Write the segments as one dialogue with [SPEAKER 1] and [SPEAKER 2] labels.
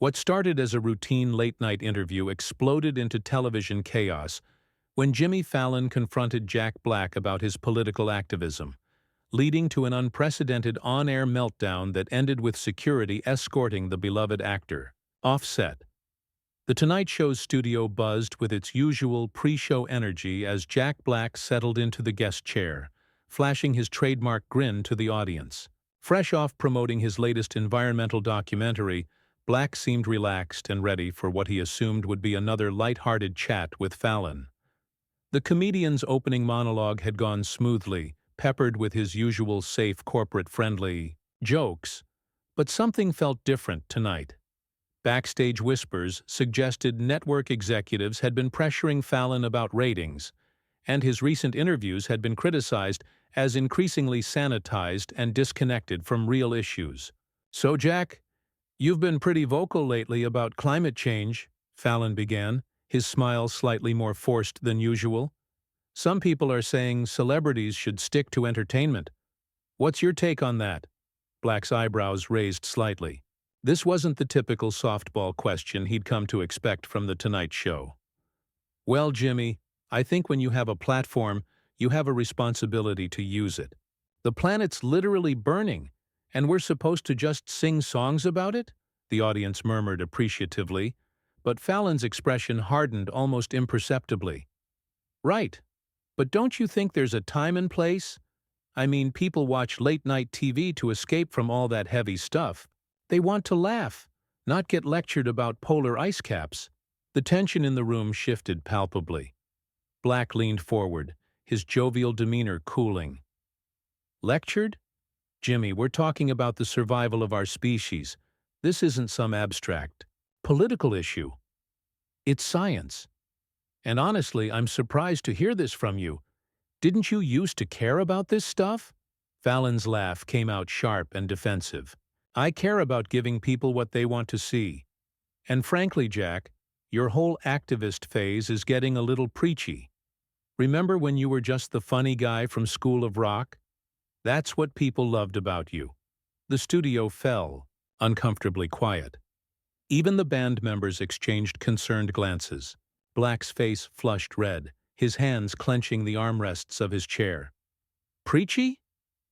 [SPEAKER 1] What started as a routine late-night interview exploded into television chaos when Jimmy Fallon confronted Jack Black about his political activism, leading to an unprecedented on-air meltdown that ended with security escorting the beloved actor. Offset. The Tonight Show's studio buzzed with its usual pre-show energy as Jack Black settled into the guest chair, flashing his trademark grin to the audience. Fresh off promoting his latest environmental documentary, Black seemed relaxed and ready for what he assumed would be another light-hearted chat with Fallon. The comedian's opening monologue had gone smoothly, peppered with his usual safe corporate-friendly jokes, but something felt different tonight. Backstage whispers suggested network executives had been pressuring Fallon about ratings, and his recent interviews had been criticized as increasingly sanitized and disconnected from real issues. "So, Jack, you've been pretty vocal lately about climate change," Fallon began, his smile slightly more forced than usual. "Some people are saying celebrities should stick to entertainment. What's your take on that?" Black's eyebrows raised slightly. This wasn't the typical softball question he'd come to expect from The Tonight Show. "Well, Jimmy, I think when you have a platform, you have a responsibility to use it. The planet's literally burning, and we're supposed to just sing songs about it?" The audience murmured appreciatively, but Fallon's expression hardened almost imperceptibly. "Right. But don't you think there's a time and place? I mean, people watch late-night TV to escape from all that heavy stuff. They want to laugh, not get lectured about polar ice caps." The tension in the room shifted palpably. Black leaned forward, his jovial demeanor cooling. "Lectured? Jimmy, we're talking about the survival of our species. This isn't some abstract political issue. It's science. And honestly, I'm surprised to hear this from you. Didn't you used to care about this stuff?" Fallon's laugh came out sharp and defensive. "I care about giving people what they want to see. And frankly, Jack, your whole activist phase is getting a little preachy. Remember when you were just the funny guy from School of Rock? That's what people loved about you." The studio fell, uncomfortably quiet. Even the band members exchanged concerned glances. Black's face flushed red, his hands clenching the armrests of his chair. "Preachy?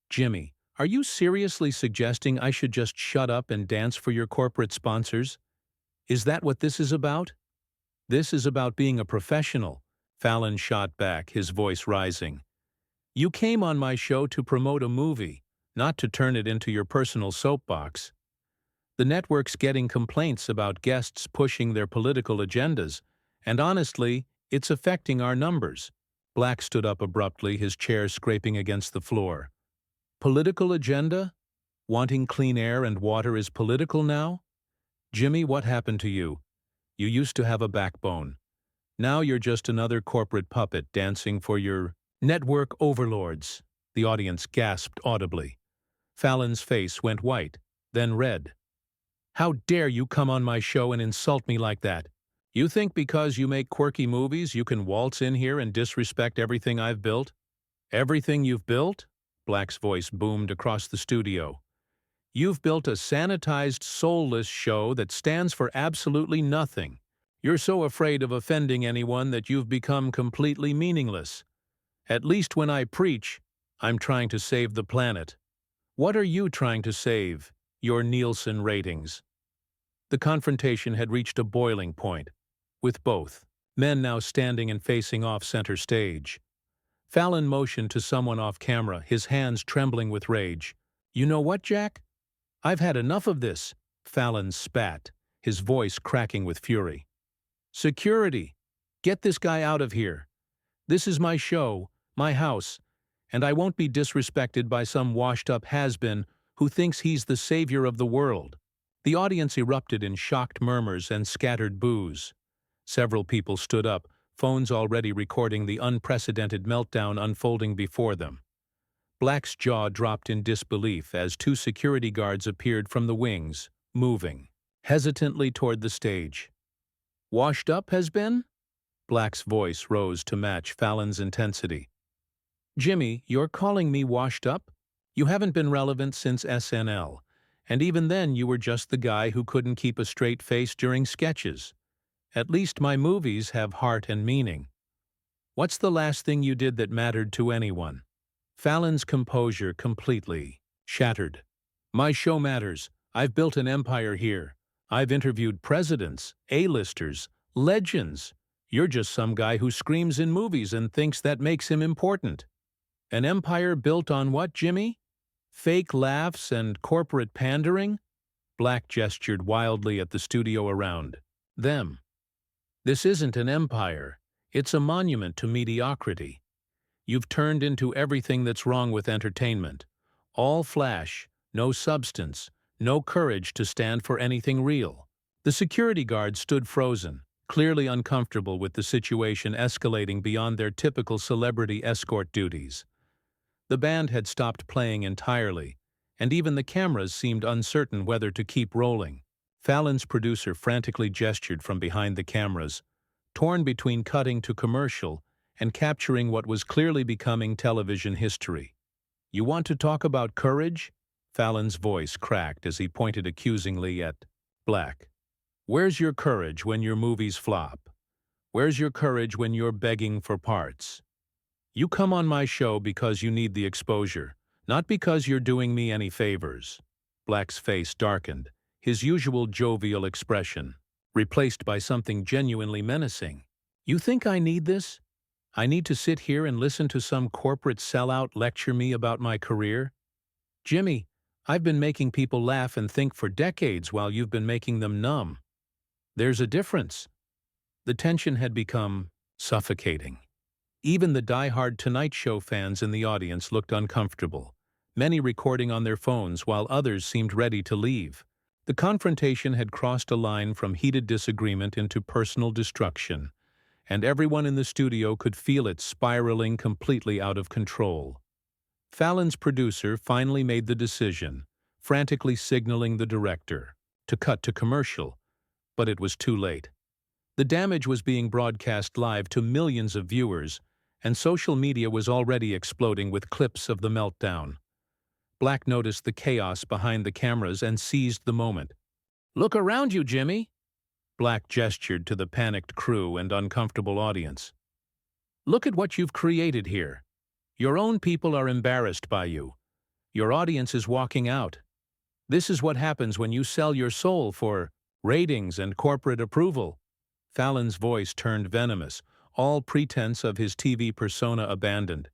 [SPEAKER 1] Jimmy, are you seriously suggesting I should just shut up and dance for your corporate sponsors? Is that what this is about?" "This is about being a professional," Fallon shot back, his voice rising. "You came on my show to promote a movie, not to turn it into your personal soapbox. The network's getting complaints about guests pushing their political agendas, and honestly, it's affecting our numbers." Black stood up abruptly, his chair scraping against the floor. "Political agenda? Wanting clean air and water is political now? Jimmy, what happened to you? You used to have a backbone. Now you're just another corporate puppet dancing for your network overlords." The audience gasped audibly. Fallon's face went white, then red. "How dare you come on my show and insult me like that? You think because you make quirky movies you can waltz in here and disrespect everything I've built?" "Everything you've built?" Black's voice boomed across the studio. "You've built a sanitized, soulless show that stands for absolutely nothing. You're so afraid of offending anyone that you've become completely meaningless. At least when I preach, I'm trying to save the planet. What are you trying to save? Your Nielsen ratings?" The confrontation had reached a boiling point, with both men now standing and facing off center stage. Fallon motioned to someone off camera, his hands trembling with rage. "You know what, Jack? I've had enough of this," Fallon spat, his voice cracking with fury. "Security! Get this guy out of here. This is my show, my house, and I won't be disrespected by some washed-up has-been who thinks he's the savior of the world." The audience erupted in shocked murmurs and scattered boos. Several people stood up, phones already recording the unprecedented meltdown unfolding before them. Black's jaw dropped in disbelief as two security guards appeared from the wings, moving hesitantly toward the stage. "Washed up has been?" Black's voice rose to match Fallon's intensity. "Jimmy, you're calling me washed up? You haven't been relevant since SNL, And even then you were just the guy who couldn't keep a straight face during sketches. At least my movies have heart and meaning. What's the last thing you did that mattered to anyone? Fallon's composure completely shattered. My show matters. I've built an empire here. I've interviewed presidents, A-listers, legends. You're just some guy who screams in movies and thinks that makes him important. An empire built on what, Jimmy? Fake laughs and corporate pandering? Black gestured wildly at the studio around them. This isn't an empire. It's a monument to mediocrity. You've turned into everything that's wrong with entertainment. All flash, no substance, no courage to stand for anything real. The security guards stood frozen, clearly uncomfortable with the situation escalating beyond their typical celebrity escort duties. The band had stopped playing entirely, and even the cameras seemed uncertain whether to keep rolling. Fallon's producer frantically gestured from behind the cameras, torn between cutting to commercial and capturing what was clearly becoming television history. You want to talk about courage? Fallon's voice cracked as he pointed accusingly at Black. Where's your courage when your movies flop? Where's your courage when you're begging for parts? You come on my show because you need the exposure, not because you're doing me any favors. Black's face darkened, his usual jovial expression replaced by something genuinely menacing. You think I need this? I need to sit here and listen to some corporate sellout lecture me about my career? Jimmy, I've been making people laugh and think for decades while you've been making them numb. There's a difference. The tension had become suffocating. Even the die-hard Tonight Show fans in the audience looked uncomfortable, many recording on their phones while others seemed ready to leave. The confrontation had crossed a line from heated disagreement into personal destruction, and everyone in the studio could feel it spiraling completely out of control. Fallon's producer finally made the decision, frantically signaling the director to cut to commercial, but it was too late. The damage was being broadcast live to millions of viewers, and social media was already exploding with clips of the meltdown. Black noticed the chaos behind the cameras and seized the moment. Look around you, Jimmy! Black gestured to the panicked crew and uncomfortable audience. Look at what you've created here. Your own people are embarrassed by you. Your audience is walking out. This is what happens when you sell your soul for ratings and corporate approval. Fallon's voice turned venomous, all pretense of his TV persona abandoned.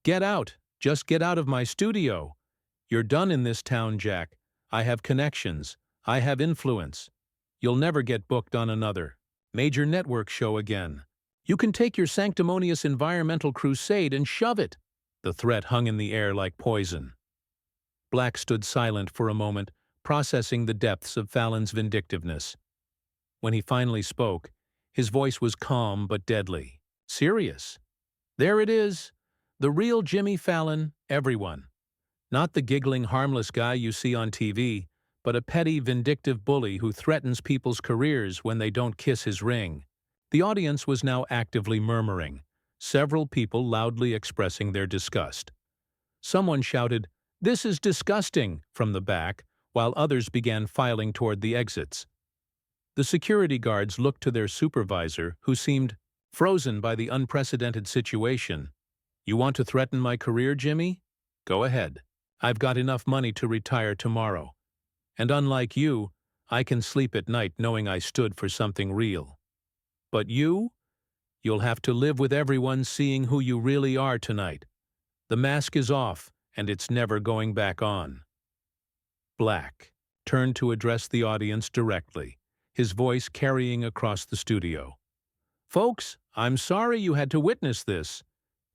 [SPEAKER 1] Get out! Just get out of my studio! You're done in this town, Jack. I have connections. I have influence. You'll never get booked on another major network show again. You can take your sanctimonious environmental crusade and shove it. The threat hung in the air like poison. Black stood silent for a moment, processing the depths of Fallon's vindictiveness. When he finally spoke, his voice was calm but deadly. Serious. There it is. The real Jimmy Fallon, everyone. Not the giggling, harmless guy you see on TV, but a petty, vindictive bully who threatens people's careers when they don't kiss his ring. The audience was now actively murmuring, several people loudly expressing their disgust. Someone shouted, "This is disgusting," from the back, while others began filing toward the exits. The security guards looked to their supervisor, who seemed frozen by the unprecedented situation. You want to threaten my career, Jimmy? Go ahead. I've got enough money to retire tomorrow. And unlike you, I can sleep at night knowing I stood for something real. But you? You'll have to live with everyone seeing who you really are tonight. The mask is off, and it's never going back on. Black turned to address the audience directly, his voice carrying across the studio. Folks, I'm sorry you had to witness this.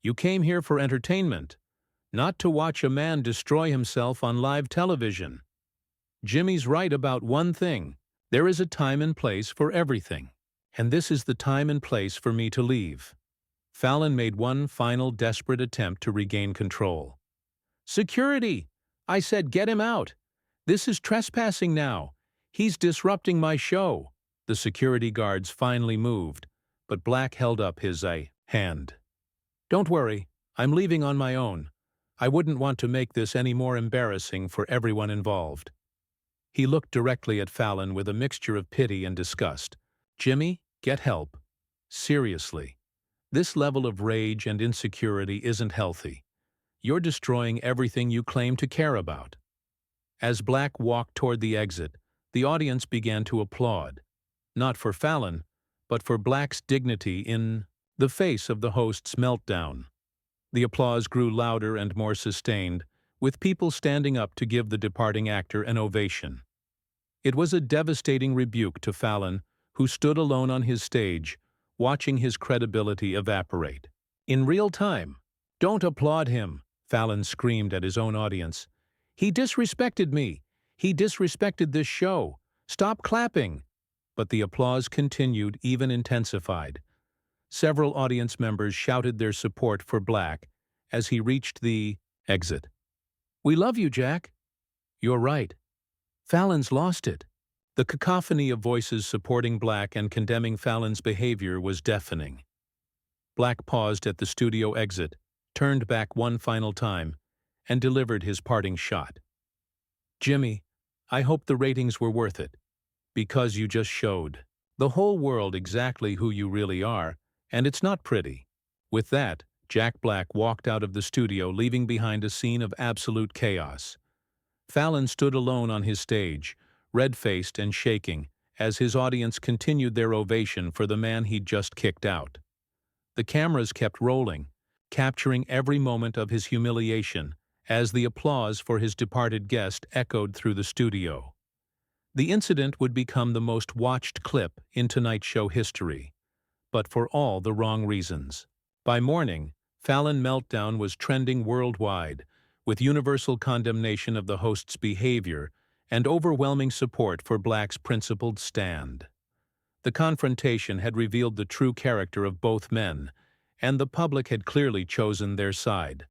[SPEAKER 1] You came here for entertainment, not to watch a man destroy himself on live television. Jimmy's right about one thing. There is a time and place for everything. And this is the time and place for me to leave. Fallon made one final desperate attempt to regain control. Security! I said get him out. This is trespassing now. He's disrupting my show. The security guards finally moved, but Black held up his hand. Don't worry, I'm leaving on my own. I wouldn't want to make this any more embarrassing for everyone involved. He looked directly at Fallon with a mixture of pity and disgust. "Jimmy, get help. Seriously. This level of rage and insecurity isn't healthy. You're destroying everything you claim to care about." As Black walked toward the exit, the audience began to applaud, not for Fallon, but for Black's dignity in the face of the host's meltdown. The applause grew louder and more sustained, with people standing up to give the departing actor an ovation. It was a devastating rebuke to Fallon, who stood alone on his stage, watching his credibility evaporate. In real time, "Don't applaud him," Fallon screamed at his own audience. "He disrespected me. He disrespected this show. Stop clapping." But the applause continued, even intensified. Several audience members shouted their support for Black as he reached the exit. "We love you, Jack." "You're right. Fallon's lost it." The cacophony of voices supporting Black and condemning Fallon's behavior was deafening. Black paused at the studio exit, turned back one final time, and delivered his parting shot. "Jimmy, I hope the ratings were worth it, because you just showed the whole world exactly who you really are, and it's not pretty." With that, Jack Black walked out of the studio, leaving behind a scene of absolute chaos. Fallon stood alone on his stage, red-faced and shaking, as his audience continued their ovation for the man he'd just kicked out. The cameras kept rolling, capturing every moment of his humiliation as the applause for his departed guest echoed through the studio. The incident would become the most watched clip in Tonight Show history, but for all the wrong reasons. By morning, Fallon meltdown was trending worldwide, with universal condemnation of the host's behavior and overwhelming support for Black's principled stand. The confrontation had revealed the true character of both men, and the public had clearly chosen their side.